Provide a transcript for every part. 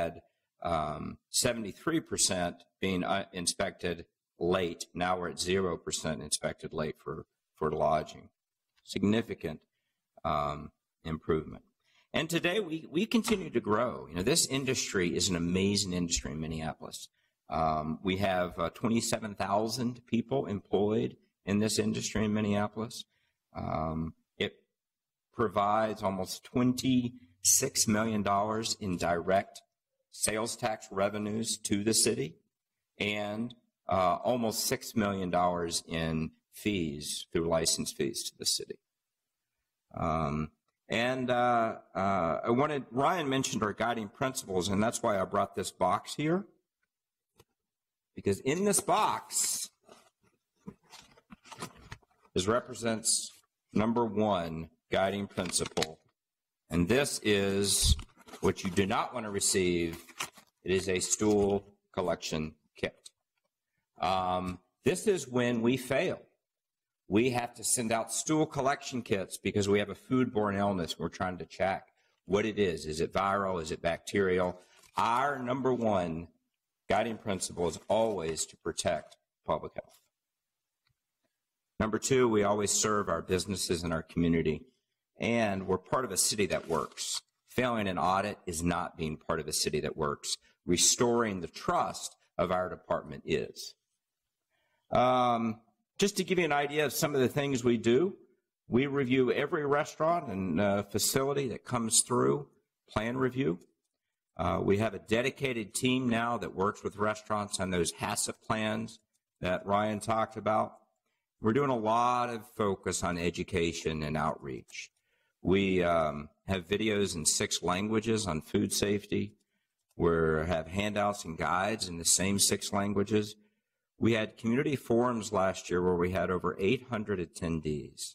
had 73% being inspected late. Now we're at 0% inspected late for lodging. Significant improvement. And today we continue to grow. You know, this industry is an amazing industry in Minneapolis. We have 27,000 people employed in this industry in Minneapolis. It provides almost $26 million in direct sales tax revenues to the city and almost $6 million in fees through license fees to the city. Ryan mentioned our guiding principles, and that's why I brought this box here. Because in this box represents number 1 guiding principle. And this is what you do not want to receive. It is a stool collection kit. This is when we fail. We have to send out stool collection kits because we have a foodborne illness. We're trying to check what it is. Is it viral? Is it bacterial? Our number 1 guiding principle is always to protect public health. Number 2, we always serve our businesses and our community, and we're part of a city that works. Failing an audit is not being part of a city that works. Restoring the trust of our department is. Just to give you an idea of some of the things we do, we review every restaurant and facility that comes through, plan review. We have a dedicated team now that works with restaurants on those HACCP plans that Ryan talked about. We're doing a lot of focus on education and outreach. We have videos in 6 languages on food safety. We have handouts and guides in the same 6 languages. We had community forums last year where we had over 800 attendees.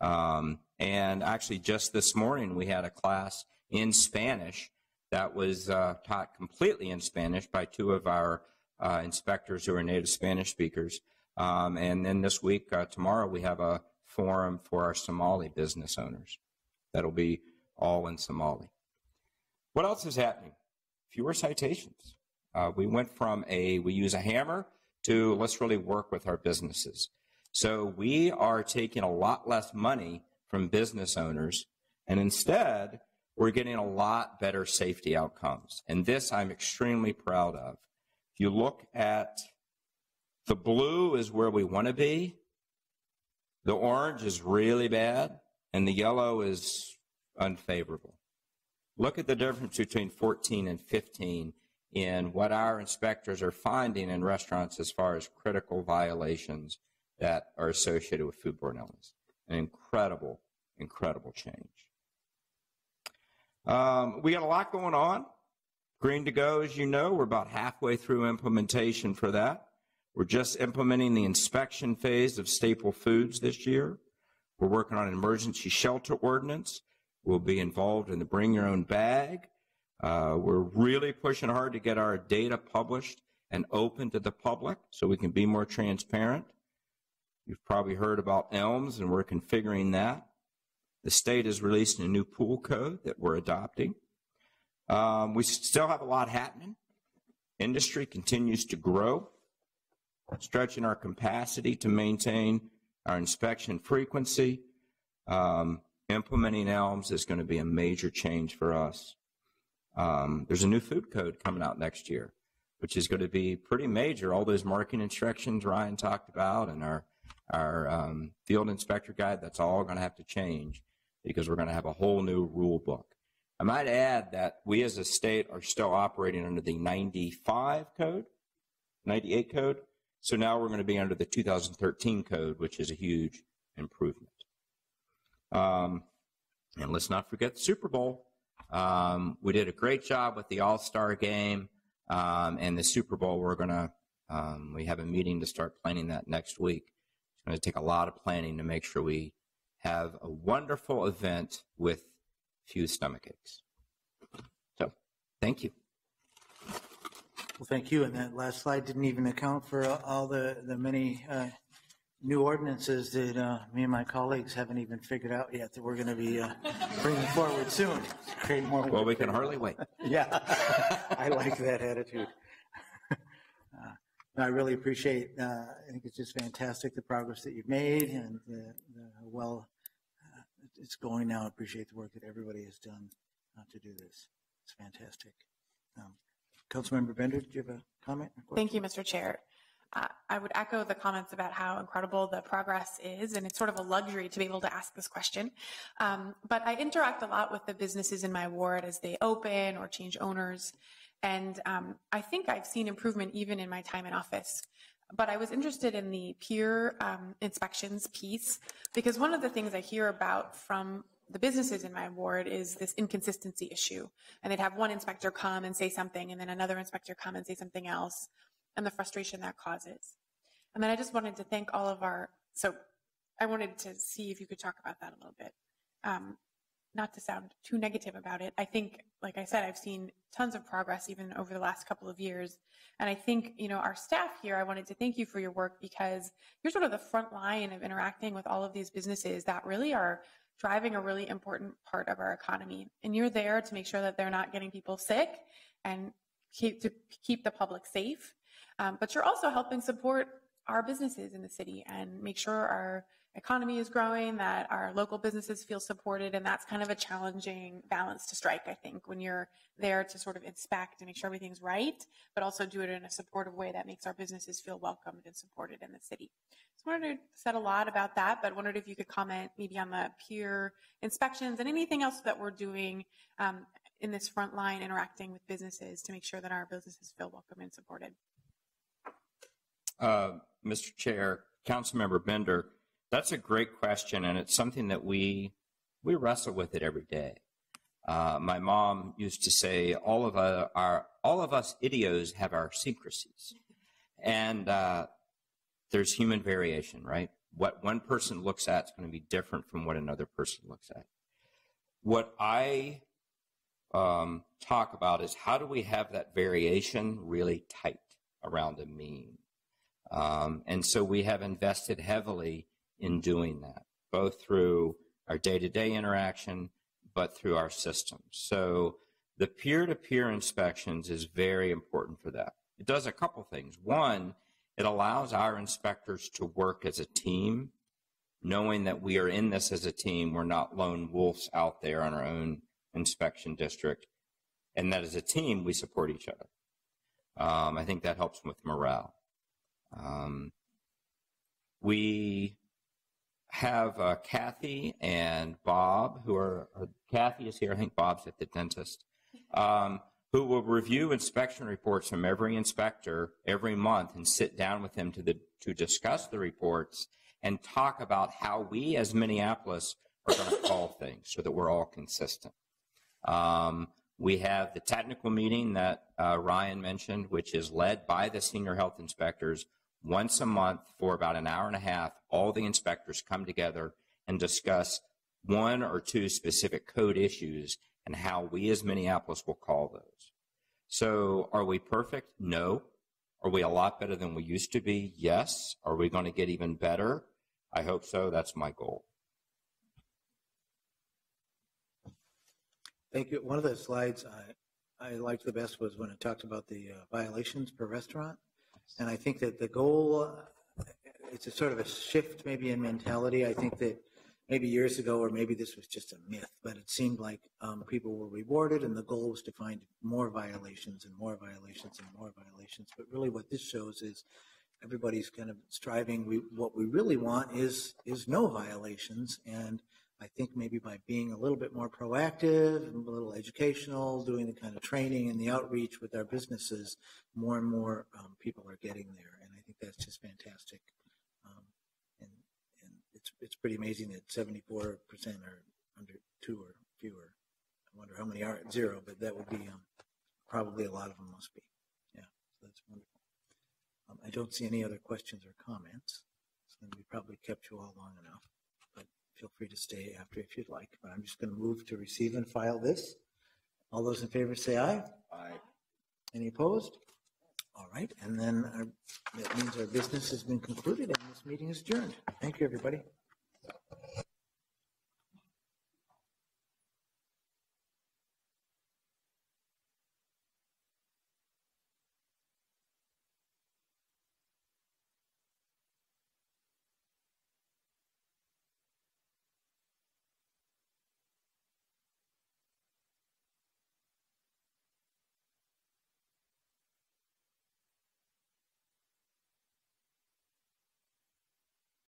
And actually just this morning we had a class in Spanish that was taught completely in Spanish by 2 of our inspectors who are native Spanish speakers. And then this week, tomorrow, we have a forum for our Somali business owners. That'll be all in Somali. What else is happening? Fewer citations. We went from we use a hammer to let's really work with our businesses. So we are taking a lot less money from business owners, and instead, we're getting a lot better safety outcomes. And this I'm extremely proud of. If you look at the blue is where we want to be, the orange is really bad, and the yellow is unfavorable. Look at the difference between 14 and 15 in what our inspectors are finding in restaurants as far as critical violations that are associated with foodborne illness. An incredible, incredible change. We got a lot going on. Green to Go, as you know, we're about halfway through implementation for that. We're just implementing the inspection phase of staple foods this year. We're working on an emergency shelter ordinance. We'll be involved in the Bring Your Own Bag. We're really pushing hard to get our data published and open to the public so we can be more transparent. You've probably heard about ELMS, and we're configuring that. The state is releasing a new pool code that we're adopting. We still have a lot happening. Industry continues to grow, stretching our capacity to maintain our inspection frequency. Implementing ELMS is going to be a major change for us. There's a new food code coming out next year, which is going to be pretty major. All those marking instructions Ryan talked about and our field inspector guide, that's all going to have to change because we're going to have a whole new rule book. I might add that we as a state are still operating under the 95 code, 98 code. So now we're going to be under the 2013 code, which is a huge improvement. And let's not forget the Super Bowl. We did a great job with the All-Star game and the Super Bowl. We have a meeting to start planning that next week. It's going to take a lot of planning to make sure we have a wonderful event with few stomach aches. So, thank you. Well, thank you. And that last slide didn't even account for all the many new ordinances that me and my colleagues haven't even figured out yet that we're going to be bringing forward soon. Create more. Well, we can hardly wait. Yeah, I like that attitude. I really appreciate, I think it's just fantastic the progress that you've made and well it's going now. I appreciate the work that everybody has done to do this. It's fantastic. Councilmember Bender, did you have a comment? Thank you, Mr. Chair. I would echo the comments about how incredible the progress is, and it's sort of a luxury to be able to ask this question. But I interact a lot with the businesses in my ward as they open or change owners, and I think I've seen improvement even in my time in office. But I was interested in the peer inspections piece, because one of the things I hear about from the businesses in my ward is this inconsistency issue. And they'd have one inspector come and say something, and then another inspector come and say something else, and the frustration that causes. And then I just wanted to thank all of so I wanted to see if you could talk about that a little bit. Not to sound too negative about it. I think, like I said, I've seen tons of progress even over the last couple of years. And I think, our staff here, I wanted to thank you for your work, because you're sort of the front line of interacting with all of these businesses that really are driving a really important part of our economy. And you're there to make sure that they're not getting people sick and to keep the public safe. But you're also helping support our businesses in the city and make sure our economy is growing, that our local businesses feel supported. And that's kind of a challenging balance to strike, I think, when you're there to sort of inspect and make sure everything's right, but also do it in a supportive way that makes our businesses feel welcomed and supported in the city. So I wanted to said a lot about that, but wondered if you could comment maybe on the peer inspections and anything else that we're doing in this front line interacting with businesses to make sure that our businesses feel welcome and supported. Mr. Chair, Councilmember Bender, that's a great question, and it's something that we wrestle with it every day. My mom used to say, all of us idiots have our secrecies, and there's human variation, right? What one person looks at is going to be different from what another person looks at. What I talk about is how do we have that variation really tight around a mean? And so we have invested heavily in doing that, both through our day-to-day interaction, but through our systems. So the peer-to-peer inspections is very important for that. It does a couple things. One, it allows our inspectors to work as a team, knowing that we are in this as a team. We're not lone wolves out there on our own inspection district, and that as a team, we support each other. I think that helps with morale. We have Kathy and Bob, Kathy is here, I think Bob's at the dentist, who will review inspection reports from every inspector every month and sit down with them to discuss the reports and talk about how we as Minneapolis are going to call things so that we're all consistent. We have the technical meeting that Ryan mentioned, which is led by the senior health inspectors. Once a month for about an hour and a half, all the inspectors come together and discuss one or two specific code issues and how we as Minneapolis will call those. So are we perfect? No. Are we a lot better than we used to be? Yes. Are we going to get even better? I hope so. That's my goal. Thank you. One of the slides I liked the best was when it talked about the violations per restaurant. And I think that the goal, it's a sort of a shift maybe in mentality. I think that maybe years ago, or maybe this was just a myth, but it seemed like people were rewarded and the goal was to find more violations and more violations and more violations. But really what this shows is everybody's kind of striving. What we really want is no violations. And I think maybe by being a little bit more proactive, a little educational, doing the kind of training and the outreach with our businesses, more and more people are getting there. And I think that's just fantastic. And it's pretty amazing that 74% are under 2 or fewer. I wonder how many are at 0, but that would be probably a lot of them must be. Yeah, so that's wonderful. I don't see any other questions or comments. So we probably kept you all long enough. Feel free to stay after if you'd like, but I'm just going to move to receive and file this. All those in favor say aye. Aye. Any opposed? All right, and then that means our business has been concluded and this meeting is adjourned. Thank you, everybody.